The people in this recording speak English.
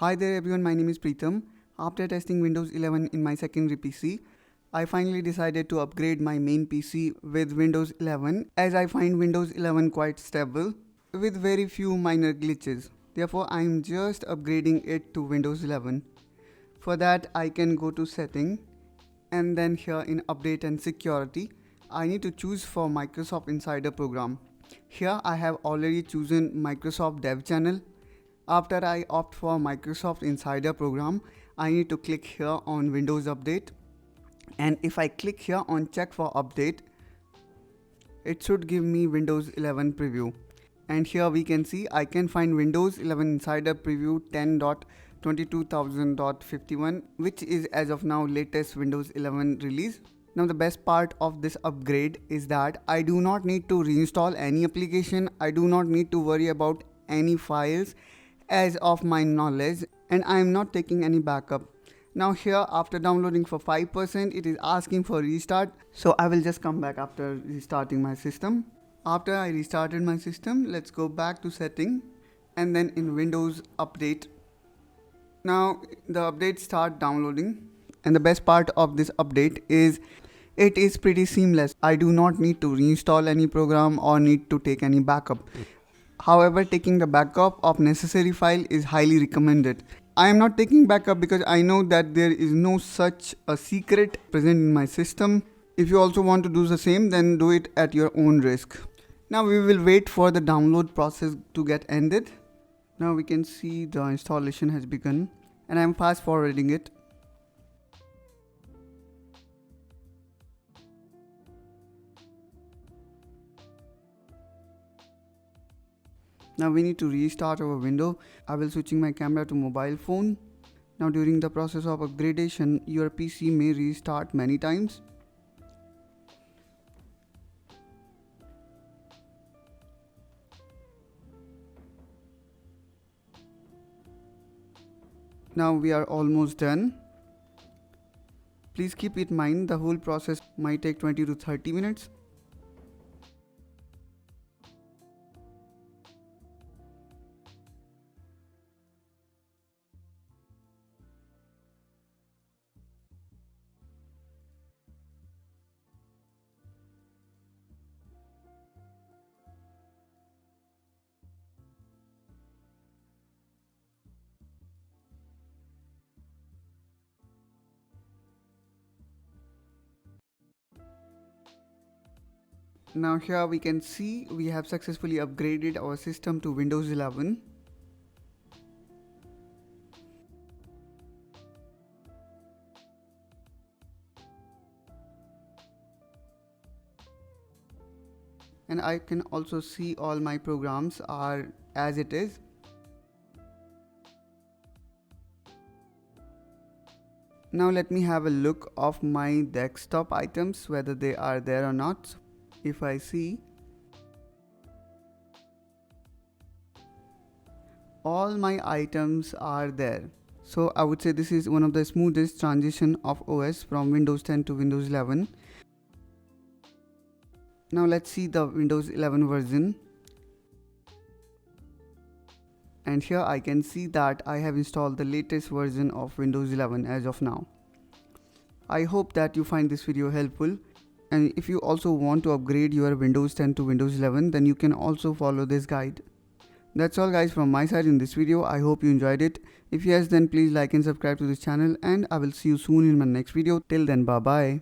Hi there everyone, my name is Preetham. After testing Windows 11 in my secondary PC, I finally decided to upgrade my main PC with Windows 11 as I find Windows 11 quite stable with very few minor glitches. Therefore, I am just upgrading it to Windows 11. For that, I can go to Setting and then here in Update and Security, I need to choose for Microsoft Insider program. Here I have already chosen Microsoft Dev Channel. After I opt for Microsoft Insider program, I need to click here on Windows Update, and if I click here on check for update, it should give me Windows 11 preview. And here we can see I can find Windows 11 Insider preview 10.22,000.51, which is as of now latest Windows 11 release. Now the best part of this upgrade is that I do not need to reinstall any application, I do not need to worry about any files as of my knowledge, and I am not taking any backup. Now here after downloading for 5%, it is asking for restart, so I will just come back after restarting my system. After I restarted my system, let's go back to setting and then in Windows Update. Now the update start downloading, and the best part of this update is it is pretty seamless. I do not need to reinstall any program or need to take any backup. However, taking the backup of necessary file is highly recommended. I am not taking backup because I know that there is no such a secret present in my system. If you also want to do the same, then do it at your own risk. Now we will wait for the download process to get ended. Now we can see the installation has begun and I am fast forwarding it. Now we need to restart our window. I will switching my camera to mobile phone. Now during the process of upgradation, your PC may restart many times. Now we are almost done. Please keep in mind the whole process might take 20 to 30 minutes. Now here we can see we have successfully upgraded our system to Windows 11. And I can also see all my programs are as it is. Now let me have a look of my desktop items, whether they are there or not. If I see, all my items are there. So I would say this is one of the smoothest transition of OS from Windows 10 to Windows 11. Now let's see the Windows 11 version. And here I can see that I have installed the latest version of Windows 11 as of now. I hope that you find this video helpful. And if you also want to upgrade your Windows 10 to Windows 11, then you can also follow this guide. That's all guys from my side in this video. I hope you enjoyed it. If yes, then please like and subscribe to this channel, and I will see you soon in my next video. Till then, bye bye.